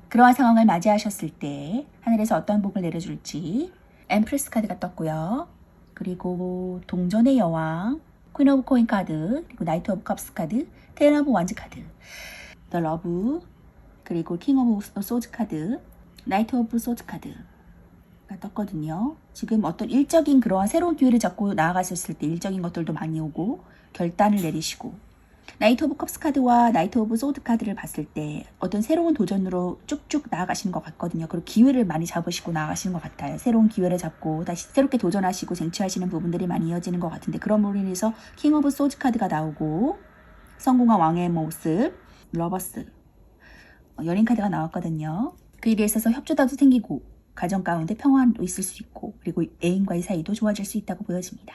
그러한 상황을 맞이하셨을 때 하늘에서 어떤 복을 내려줄지 엠프레스 카드가 떴고요. 그리고 동전의 여왕, 퀸 오브 코인 카드, 그리고 나이트 오브 컵스 카드, 테일 오브 완즈 카드, 더 러브, 그리고 킹 오브 소즈 카드, 나이트 오브 소즈 카드가 떴거든요. 지금 어떤 일적인 그러한 새로운 기회를 잡고 나아가셨을 때 일적인 것들도 많이 오고 결단을 내리시고 나이트 오브 컵스 카드와 나이트 오브 소드 카드를 봤을 때 어떤 새로운 도전으로 쭉쭉 나아가시는 것 같거든요. 그리고 기회를 많이 잡으시고 나아가시는 것 같아요. 새로운 기회를 잡고 다시 새롭게 도전하시고 쟁취하시는 부분들이 많이 이어지는 것 같은데 그런 으로 인해서 킹 오브 소드 카드가 나오고 성공한 왕의 모습, 러버스, 연인 카드가 나왔거든요. 그 일에 있어서 협조도 생기고 가정 가운데 평화도 있을 수 있고 그리고 애인과의 사이도 좋아질 수 있다고 보여집니다.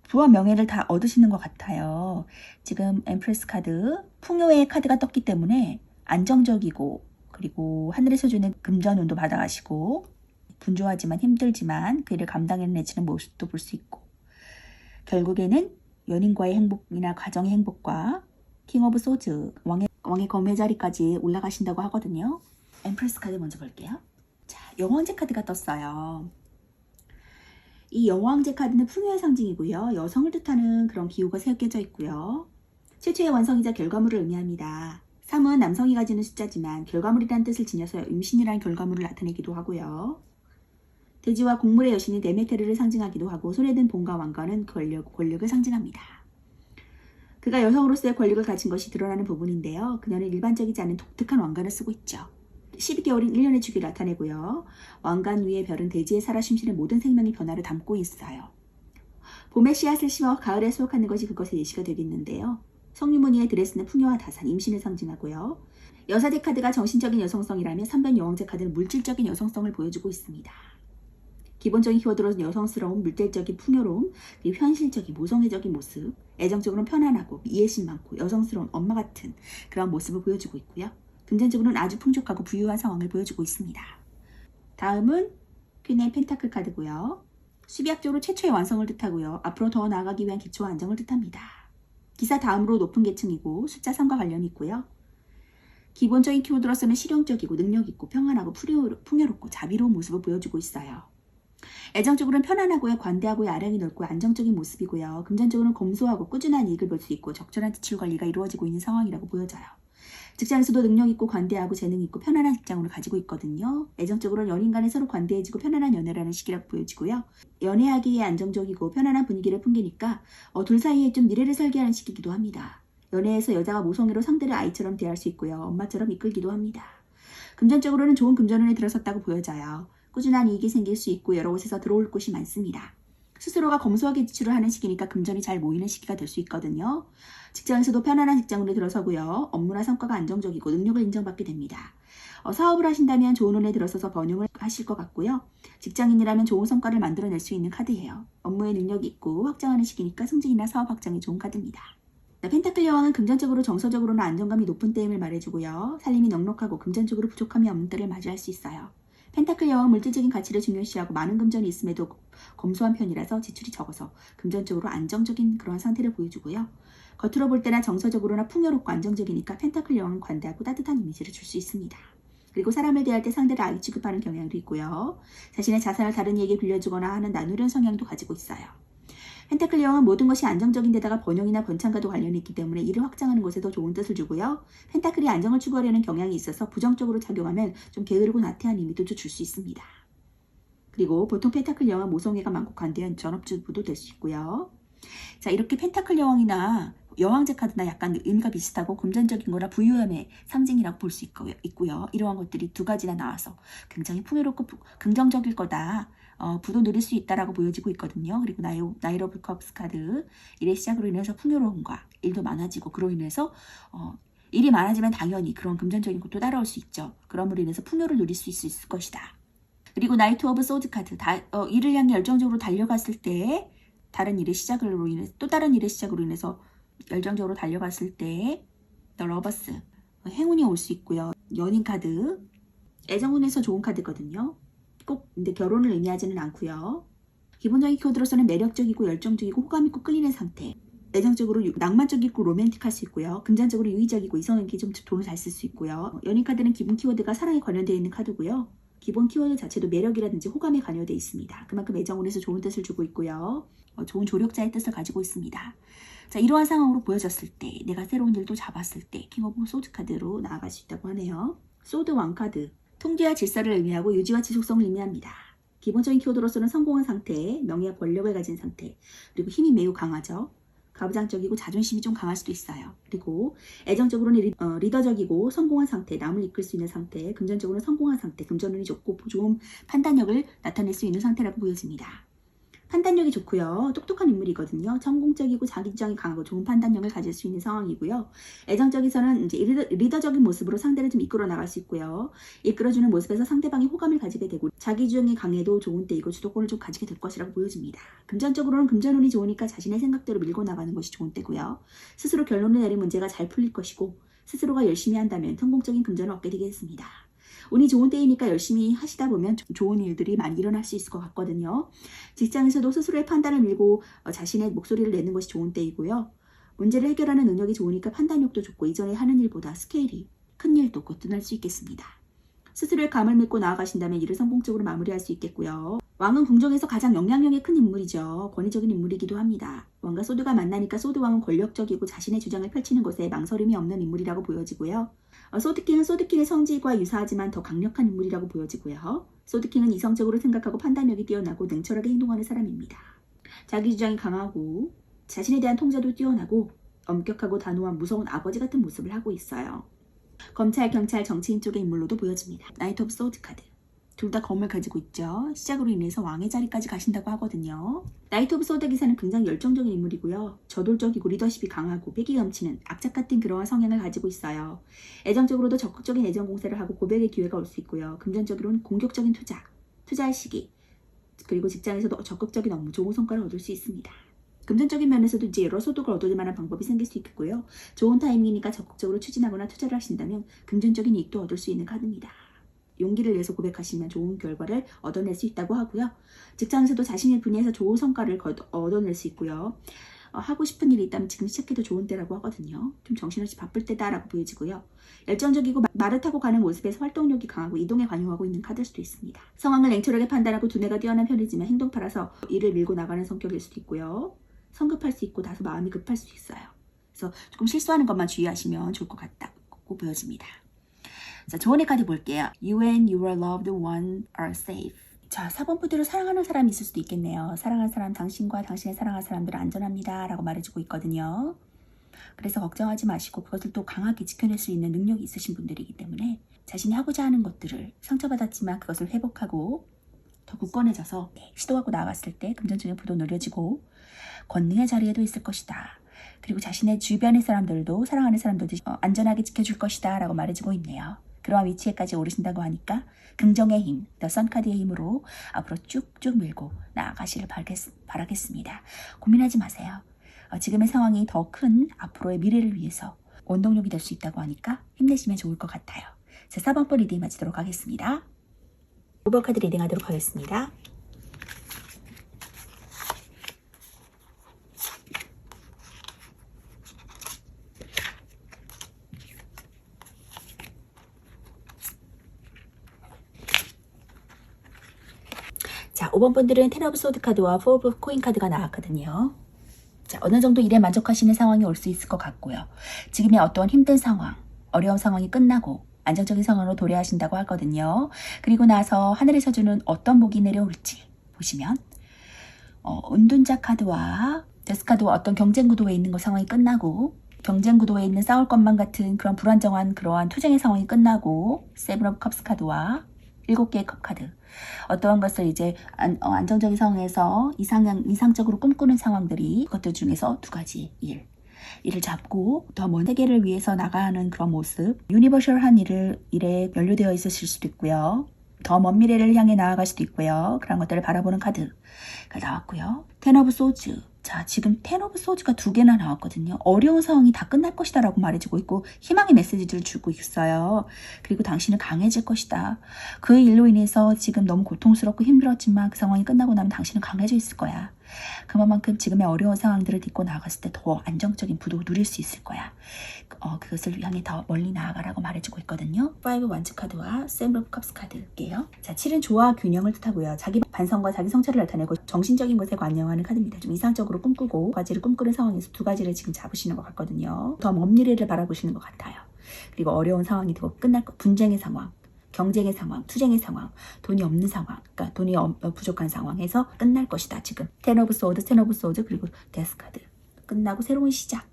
부와 명예를 다 얻으시는 것 같아요. 지금 엠프레스 카드, 풍요의 카드가 떴기 때문에 안정적이고 그리고 하늘에서 주는 금전운도 받아가시고 분주하지만 힘들지만 그 일을 감당해내시는 모습도 볼 수 있고 결국에는 연인과의 행복이나 가정의 행복과 킹 오브 소즈, 왕의 검의 자리까지 올라가신다고 하거든요. 엠프레스 카드 먼저 볼게요. 자, 여왕제 카드가 떴어요. 이 여왕제 카드는 풍요의 상징이고요. 여성을 뜻하는 그런 기호가 새겨져 있고요. 최초의 완성이자 결과물을 의미합니다. 3은 남성이 가지는 숫자지만 결과물이라는 뜻을 지녀서 임신이라는 결과물을 나타내기도 하고요. 돼지와 곡물의 여신이 데메테르를 상징하기도 하고 손에 든 봄과 왕관은 권력을 상징합니다. 그가 여성으로서의 권력을 가진 것이 드러나는 부분인데요. 그녀는 일반적이지 않은 독특한 왕관을 쓰고 있죠. 12개월인 1년의 주기를 나타내고요. 왕관 위의 별은 대지에 살아 숨쉬는 모든 생명의 변화를 담고 있어요. 봄에 씨앗을 심어 가을에 수확하는 것이 그것의 예시가 되겠는데요. 성유무늬의 드레스는 풍요와 다산, 임신을 상징하고요. 여사제 카드가 정신적인 여성성이라면 3번 여왕제 카드는 물질적인 여성성을 보여주고 있습니다. 기본적인 키워드로는 여성스러움, 물질적인 풍요로움, 그리고 현실적인 모성애적인 모습, 애정적으로는 편안하고 이해심 많고 여성스러운 엄마 같은 그런 모습을 보여주고 있고요. 금전적으로는 아주 풍족하고 부유한 상황을 보여주고 있습니다. 다음은 퀸의 펜타클 카드고요. 수비학적으로 최초의 완성을 뜻하고요. 앞으로 더 나아가기 위한 기초와 안정을 뜻합니다. 기사 다음으로 높은 계층이고 숫자 3과 관련이 있고요. 기본적인 키워드로서는 실용적이고 능력있고 평안하고 풍요롭고 자비로운 모습을 보여주고 있어요. 애정적으로는 편안하고요, 관대하고요, 아량이 넓고 안정적인 모습이고요. 금전적으로는 검소하고 꾸준한 이익을 볼 수 있고 적절한 지출 관리가 이루어지고 있는 상황이라고 보여져요. 직장에서도 능력 있고 관대하고 재능 있고 편안한 직장을 가지고 있거든요. 애정적으로는 연인 간에 서로 관대해지고 편안한 연애라는 시기라고 보여지고요. 연애하기에 안정적이고 편안한 분위기를 풍기니까 둘 사이에 좀 미래를 설계하는 시기이기도 합니다. 연애에서 여자가 모성애로 상대를 아이처럼 대할 수 있고요. 엄마처럼 이끌기도 합니다. 금전적으로는 좋은 금전운에 들어섰다고 보여져요. 꾸준한 이익이 생길 수 있고 여러 곳에서 들어올 곳이 많습니다. 스스로가 검소하게 지출을 하는 시기니까 금전이 잘 모이는 시기가 될 수 있거든요. 직장에서도 편안한 직장으로 들어서고요. 업무나 성과가 안정적이고 능력을 인정받게 됩니다. 사업을 하신다면 좋은 운에 들어서서 번영을 하실 것 같고요. 직장인이라면 좋은 성과를 만들어낼 수 있는 카드예요. 업무에 능력이 있고 확장하는 시기니까 승진이나 사업 확장에 좋은 카드입니다. 펜타클 여왕은 금전적으로 정서적으로는 안정감이 높은 때임을 말해주고요. 살림이 넉넉하고 금전적으로 부족함이 없는 때를 맞이할 수 있어요. 펜타클 여왕은 물질적인 가치를 중요시하고 많은 금전이 있음에도 검소한 편이라서 지출이 적어서 금전적으로 안정적인 그런 상태를 보여주고요. 겉으로 볼 때나 정서적으로나 풍요롭고 안정적이니까 펜타클 여왕은 관대하고 따뜻한 이미지를 줄 수 있습니다. 그리고 사람을 대할 때 상대를 아이 취급하는 경향도 있고요. 자신의 자산을 다른 이에게 빌려주거나 하는 나누려는 성향도 가지고 있어요. 펜타클 여왕은 모든 것이 안정적인 데다가 번영이나 번창과도 관련이 있기 때문에 이를 확장하는 것에 더 좋은 뜻을 주고요. 펜타클이 안정을 추구하려는 경향이 있어서 부정적으로 작용하면 좀 게으르고 나태한 의미도 줄 수 있습니다. 그리고 보통 펜타클 여왕은 모성애가 많고 관대한 전업주부도 될 수 있고요. 자, 이렇게 펜타클 여왕이나 여왕제 카드나 약간 의미가 비슷하고 금전적인 거나 부유함의 상징이라고 볼 수 있고요. 이러한 것들이 두 가지나 나와서 굉장히 풍요롭고 긍정적일 거다. 부도 누릴 수 있다라고 보여지고 있거든요. 그리고 나이트 오브 컵스 카드, 일의 시작으로 인해서 풍요로움과 일도 많아지고 그로 인해서 일이 많아지면 당연히 그런 금전적인 것도 따라올 수 있죠. 그럼으로 인해서 풍요를 누릴 수 있을 것이다. 그리고 나이트 오브 소드 카드, 일을 향해 열정적으로 달려갔을 때 다른 일의 시작으로 인해서 또 다른 일의 시작으로 인해서 열정적으로 달려갔을 때 더 러버스, 행운이 올 수 있고요. 연인 카드, 애정운에서 좋은 카드거든요. 꼭 근데 결혼을 의미하지는 않고요. 기본적인 키워드로서는 매력적이고 열정적이고 호감 있고 끌리는 상태, 애정적으로 낭만적이고 로맨틱할 수 있고요. 금전적으로 유의적이고 이성에게 좀 돈을 잘 쓸 수 있고요. 연인 카드는 기본 키워드가 사랑에 관련되어 있는 카드고요. 기본 키워드 자체도 매력이라든지 호감에 관여되어 있습니다. 그만큼 애정운에서 좋은 뜻을 주고 있고요. 좋은 조력자의 뜻을 가지고 있습니다. 자, 이러한 상황으로 보여졌을 때 내가 새로운 일도 잡았을 때 킹 오브 소드 카드로 나아갈 수 있다고 하네요. 소드 왕 카드, 통제와 질서를 의미하고 유지와 지속성을 의미합니다. 기본적인 키워드로서는 성공한 상태, 명예와 권력을 가진 상태, 그리고 힘이 매우 강하죠. 가부장적이고 자존심이 좀 강할 수도 있어요. 그리고 애정적으로는 리더적이고 성공한 상태, 남을 이끌 수 있는 상태, 금전적으로는 성공한 상태, 금전운이 좋고 좋은 판단력을 나타낼 수 있는 상태라고 보여집니다. 판단력이 좋고요. 똑똑한 인물이거든요. 성공적이고 자기 주장이 강하고 좋은 판단력을 가질 수 있는 상황이고요. 애정적에서는 이제 리더적인 모습으로 상대를 좀 이끌어 나갈 수 있고요. 이끌어주는 모습에서 상대방이 호감을 가지게 되고 자기 주장이 강해도 좋은 때이고 주도권을 좀 가지게 될 것이라고 보여집니다. 금전적으로는 금전운이 좋으니까 자신의 생각대로 밀고 나가는 것이 좋은 때고요. 스스로 결론을 내린 문제가 잘 풀릴 것이고 스스로가 열심히 한다면 성공적인 금전을 얻게 되겠습니다. 운이 좋은 때이니까 열심히 하시다 보면 좋은 일들이 많이 일어날 수 있을 것 같거든요. 직장에서도 스스로의 판단을 밀고 자신의 목소리를 내는 것이 좋은 때이고요. 문제를 해결하는 능력이 좋으니까 판단력도 좋고 이전에 하는 일보다 스케일이 큰 일도 거뜬할 수 있겠습니다. 스스로의 감을 믿고 나아가신다면 일을 성공적으로 마무리할 수 있겠고요. 왕은 궁정에서 가장 영향력이 큰 인물이죠. 권위적인 인물이기도 합니다. 왕과 소드가 만나니까 소드 왕은 권력적이고 자신의 주장을 펼치는 것에 망설임이 없는 인물이라고 보여지고요. 소드킹은 소드킹의 성질과 유사하지만 더 강력한 인물이라고 보여지고요. 소드킹은 이성적으로 생각하고 판단력이 뛰어나고 냉철하게 행동하는 사람입니다. 자기 주장이 강하고 자신에 대한 통제도 뛰어나고 엄격하고 단호한 무서운 아버지 같은 모습을 하고 있어요. 검찰, 경찰, 정치인 쪽의 인물로도 보여집니다. 나이트 오브 소드 카드. 둘 다 검을 가지고 있죠. 시작으로 인해서 왕의 자리까지 가신다고 하거든요. 나이트 오브 소드 기사는 굉장히 열정적인 인물이고요. 저돌적이고 리더십이 강하고 패기 넘치는 악착 같은 그러한 성향을 가지고 있어요. 애정적으로도 적극적인 애정 공세를 하고 고백의 기회가 올 수 있고요. 금전적으로는 공격적인 투자할 시기, 그리고 직장에서도 적극적인 업무, 좋은 성과를 얻을 수 있습니다. 금전적인 면에서도 이제 여러 소득을 얻을 만한 방법이 생길 수 있겠고요. 좋은 타이밍이니까 적극적으로 추진하거나 투자를 하신다면 금전적인 이익도 얻을 수 있는 카드입니다. 용기를 내서 고백하시면 좋은 결과를 얻어낼 수 있다고 하고요. 직장에서도 자신의 분야에서 좋은 성과를 얻어낼 수 있고요. 하고 싶은 일이 있다면 지금 시작해도 좋은 때라고 하거든요. 좀 정신없이 바쁠 때다라고 보여지고요. 열정적이고 말을 타고 가는 모습에서 활동력이 강하고 이동에 관여하고 있는 카드일 수도 있습니다. 상황을 냉철하게 판단하고 두뇌가 뛰어난 편이지만 행동파라서 일을 밀고 나가는 성격일 수도 있고요. 성급할 수 있고 다소 마음이 급할 수도 있어요. 그래서 조금 실수하는 것만 주의하시면 좋을 것 같다고 보여집니다. 자, 조언의 카드 볼게요. You and your loved one are safe. 자, 4번 푸드로 사랑하는 사람이 있을 수도 있겠네요. 사랑하는 사람, 당신과 당신의 사랑하는 사람들은 안전합니다 라고 말해주고 있거든요. 그래서 걱정하지 마시고 그것을 또 강하게 지켜낼 수 있는 능력이 있으신 분들이기 때문에 자신이 하고자 하는 것들을 상처받았지만 그것을 회복하고 더 굳건해져서 시도하고 나아갔을 때 금전적인 부도 누려지고 권능의 자리에도 있을 것이다. 그리고 자신의 주변의 사람들도 사랑하는 사람들도 안전하게 지켜줄 것이다 라고 말해주고 있네요. 그러한 위치에까지 오르신다고 하니까 긍정의 힘, 더 선카드의 힘으로 앞으로 쭉쭉 밀고 나아가시를 바라겠습니다. 고민하지 마세요. 지금의 상황이 더 큰 앞으로의 미래를 위해서 원동력이 될 수 있다고 하니까 힘내시면 좋을 것 같아요. 자, 4번 번 리딩 마치도록 하겠습니다. 5번 카드 리딩 하도록 하겠습니다. 자, 5번 분들은 텐 오브 소드 카드와 포 오브 코인 카드가 나왔거든요. 자, 어느 정도 일에 만족하시는 상황이 올 수 있을 것 같고요. 지금의 어떤 힘든 상황, 어려운 상황이 끝나고 안정적인 상황으로 도래하신다고 하거든요. 그리고 나서 하늘에서 주는 어떤 복이 내려올지 보시면 은둔자 카드와 데스 카드와 어떤 경쟁 구도에 있는 상황이 끝나고 경쟁 구도에 있는 싸울 것만 같은 그런 불안정한 그러한 투쟁의 상황이 끝나고 세븐 오브 컵스 카드와 7개의 컵 카드 어떠한 것을 이제 안정적인 상황에서 이상적으로 꿈꾸는 상황들이 그것들 중에서 2가지 일을 잡고 더 먼 세계를 위해서 나가는 그런 모습 유니버셜한 일에 연루되어 있으실 수도 있고요. 더 먼 미래를 향해 나아갈 수도 있고요. 그런 것들을 바라보는 카드가 나왔고요. 텐 오브 소즈. 자, 지금 텐 오브 소즈가 2개나 나왔거든요. 어려운 상황이 다 끝날 것이다 라고 말해주고 있고 희망의 메시지를 주고 있어요. 그리고 당신은 강해질 것이다. 그 일로 인해서 지금 너무 고통스럽고 힘들었지만 그 상황이 끝나고 나면 당신은 강해져 있을 거야. 그만큼 지금의 어려운 상황들을 딛고 나갔을 때 더 안정적인 부도 누릴 수 있을 거야. 그것을 향해 더 멀리 나아가라고 말해주고 있거든요. 5 원츠 카드와 7 오브 컵스 카드게요. 자, 7은 조화 균형을 뜻하고요. 자기 반성과 자기 성찰을 나타내고 정신적인 것에 관여하는 카드입니다. 좀 이상적으로 꿈꾸고 가지를 꿈꾸는 상황에서 2가지를 지금 잡으시는 것 같거든요. 더 먼 미래를 바라보시는 것 같아요. 그리고 어려운 상황이 되고 끝날 것, 분쟁의 상황, 경쟁의 상황, 투쟁의 상황, 돈이 없는 상황, 그러니까 돈이 부족한 상황에서 끝날 것이다. 지금 텐 오브 소드, 텐 오브 소드 그리고 데스 카드 끝나고 새로운 시작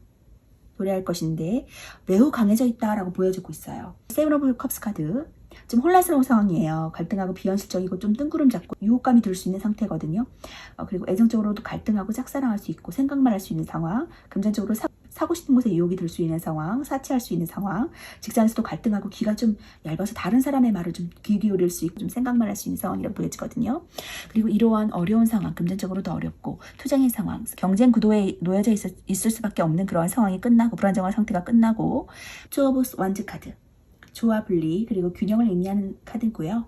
도래할 것인데 매우 강해져 있다라고 보여주고 있어요. 세븐 오브 컵스 카드 지금 혼란스러운 상황이에요. 갈등하고 비현실적이고 좀 뜬구름 잡고 유혹감이 들 수 있는 상태거든요. 그리고 애정적으로도 갈등하고 짝사랑할 수 있고 생각만 할 수 있는 상황, 금전적으로 사고 싶은 곳에 유혹이 들 수 있는 상황, 사치할 수 있는 상황, 직장에서도 갈등하고 귀가 좀 얇아서 다른 사람의 말을 좀 귀 기울일 수 있고 좀 생각만 할 수 있는 상황이라고 보여지거든요. 그리고 이러한 어려운 상황, 금전적으로 더 어렵고 투쟁의 상황, 경쟁 구도에 놓여져 있을 수밖에 없는 그러한 상황이 끝나고 불안정한 상태가 끝나고 투 오브 원즈 카드 조화 분리 그리고 균형을 의미하는 카드고요.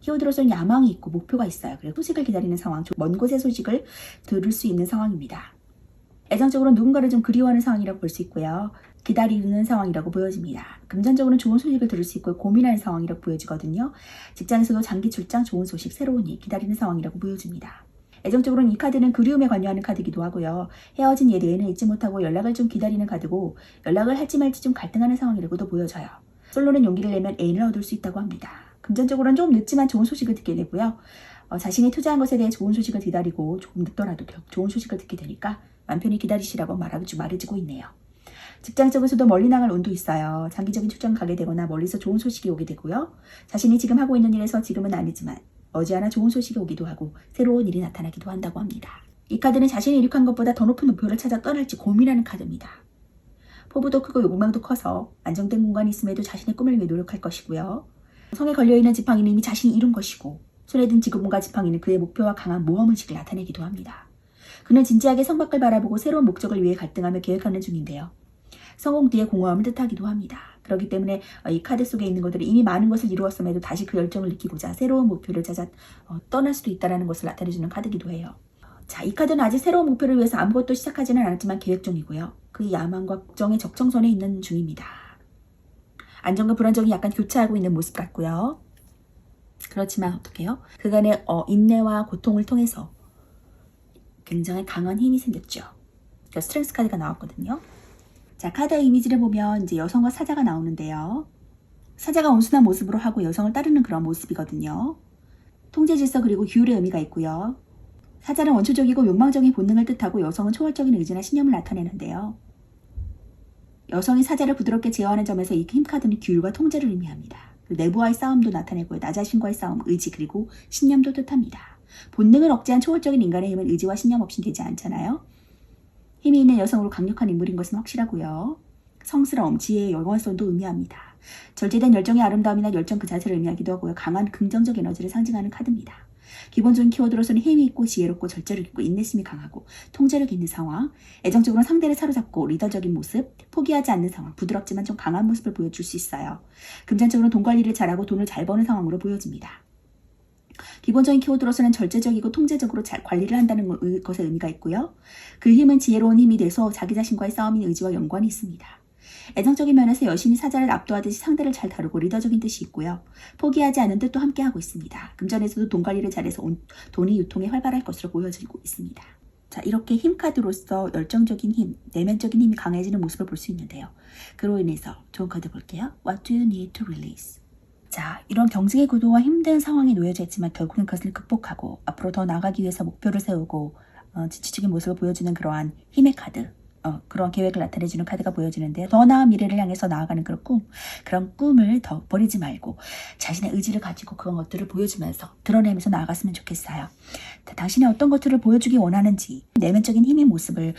키워드로서는 야망이 있고 목표가 있어요. 그리고 소식을 기다리는 상황, 먼 곳의 소식을 들을 수 있는 상황입니다. 애정적으로 누군가를 좀 그리워하는 상황이라고 볼 수 있고요. 기다리는 상황이라고 보여집니다. 금전적으로는 좋은 소식을 들을 수 있고 고민하는 상황이라고 보여지거든요. 직장에서도 장기 출장, 좋은 소식, 새로운 일 기다리는 상황이라고 보여집니다. 애정적으로는 이 카드는 그리움에 관여하는 카드이기도 하고요. 헤어진 예대에는 잊지 못하고 연락을 좀 기다리는 카드고 연락을 할지 말지 좀 갈등하는 상황이라고도 보여져요. 솔로는 용기를 내면 애인을 얻을 수 있다고 합니다. 금전적으로는 좀 늦지만 좋은 소식을 듣게 되고요. 자신이 투자한 것에 대해 좋은 소식을 기다리고 조금 늦더라도 좋은 소식을 듣게 되니까 맘 편히 기다리시라고 말해주고 있네요. 직장적에서도 멀리 나갈 운도 있어요. 장기적인 출장 가게 되거나 멀리서 좋은 소식이 오게 되고요. 자신이 지금 하고 있는 일에서 지금은 아니지만 머지않아 좋은 소식이 오기도 하고 새로운 일이 나타나기도 한다고 합니다. 이 카드는 자신이 이룩한 것보다 더 높은 목표를 찾아 떠날지 고민하는 카드입니다. 포부도 크고 욕망도 커서 안정된 공간이 있음에도 자신의 꿈을 위해 노력할 것이고요. 성에 걸려있는 지팡이는 이미 자신이 이룬 것이고 손에 든 지구본과 지팡이는 그의 목표와 강한 모험의식을 나타내기도 합니다. 그는 진지하게 성밖을 바라보고 새로운 목적을 위해 갈등하며 계획하는 중인데요. 성공 뒤의 공허함을 뜻하기도 합니다. 그렇기 때문에 이 카드 속에 있는 것들이 이미 많은 것을 이루었음에도 다시 그 열정을 느끼고자 새로운 목표를 찾아 떠날 수도 있다는 것을 나타내주는 카드이기도 해요. 자, 이 카드는 아직 새로운 목표를 위해서 아무것도 시작하지는 않았지만 계획 중이고요. 그 야망과 걱정의 적정선에 있는 중입니다. 안정과 불안정이 약간 교차하고 있는 모습 같고요. 그렇지만 어떡해요? 그간의 인내와 고통을 통해서 굉장히 강한 힘이 생겼죠. 그 스트렝스 카드가 나왔거든요. 자, 카드의 이미지를 보면 이제 여성과 사자가 나오는데요. 사자가 온순한 모습으로 하고 여성을 따르는 그런 모습이거든요. 통제 질서 그리고 규율의 의미가 있고요. 사자는 원초적이고 욕망적인 본능을 뜻하고 여성은 초월적인 의지나 신념을 나타내는데요. 여성이 사자를 부드럽게 제어하는 점에서 이 힘카드는 규율과 통제를 의미합니다. 내부와의 싸움도 나타내고요. 나 자신과의 싸움, 의지 그리고 신념도 뜻합니다. 본능을 억제한 초월적인 인간의 힘은 의지와 신념 없이는 되지 않잖아요. 힘이 있는 여성으로 강력한 인물인 것은 확실하고요. 성스러움, 지혜의 영원성도 의미합니다. 절제된 열정의 아름다움이나 열정 그 자체를 의미하기도 하고요. 강한 긍정적 에너지를 상징하는 카드입니다. 기본적인 키워드로서는 힘이 있고 지혜롭고 절제를 있고 인내심이 강하고 통제력 있는 상황, 애정적으로 상대를 사로잡고 리더적인 모습, 포기하지 않는 상황, 부드럽지만 좀 강한 모습을 보여줄 수 있어요. 금전적으로 돈 관리를 잘하고 돈을 잘 버는 상황으로 보여집니다. 기본적인 키워드로서는 절제적이고 통제적으로 잘 관리를 한다는 것에 의미가 있고요. 그 힘은 지혜로운 힘이 돼서 자기 자신과의 싸움인 의지와 연관이 있습니다. 애정적인 면에서 여신이 사자를 압도하듯이 상대를 잘 다루고 리더적인 뜻이 있고요. 포기하지 않은 뜻도 함께하고 있습니다. 금전에서도 돈 관리를 잘해서 돈이 유통에 활발할 것으로 보여지고 있습니다. 자, 이렇게 힘카드로서 열정적인 힘, 내면적인 힘이 강해지는 모습을 볼 수 있는데요. 그로 인해서 좋은 카드 볼게요. What do you need to release? 자, 이런 경직의 구도와 힘든 상황에 놓여져 있지만 결국은 그것을 극복하고 앞으로 더 나아가기 위해서 목표를 세우고 지치적인 모습을 보여주는 그러한 힘의 카드, 그런 계획을 나타내주는 카드가 보여지는데 더 나은 미래를 향해서 나아가는 그런 꿈을 더 버리지 말고 자신의 의지를 가지고 그런 것들을 보여주면서 드러내면서 나아갔으면 좋겠어요. 당신이 어떤 것들을 보여주기 원하는지 내면적인 힘의 모습을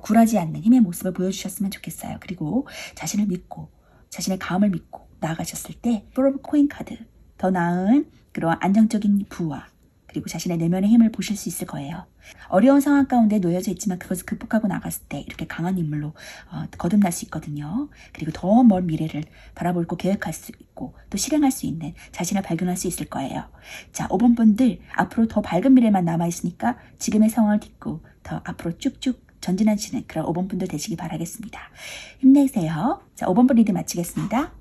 굴하지 않는 힘의 모습을 보여주셨으면 좋겠어요. 그리고 자신을 믿고 자신의 감을 믿고 나아가셨을 때 포 코인 카드, 더 나은 그런 안정적인 부와 그리고 자신의 내면의 힘을 보실 수 있을 거예요. 어려운 상황 가운데 놓여져 있지만 그것을 극복하고 나갔을 때 이렇게 강한 인물로 거듭날 수 있거든요. 그리고 더 먼 미래를 바라보고 계획할 수 있고 또 실행할 수 있는 자신을 발견할 수 있을 거예요. 자, 5번 분들 앞으로 더 밝은 미래만 남아있으니까 지금의 상황을 딛고 더 앞으로 쭉쭉 전진하시는 그런 5번 분들 되시기 바라겠습니다. 힘내세요. 자, 5번 분 리드 마치겠습니다.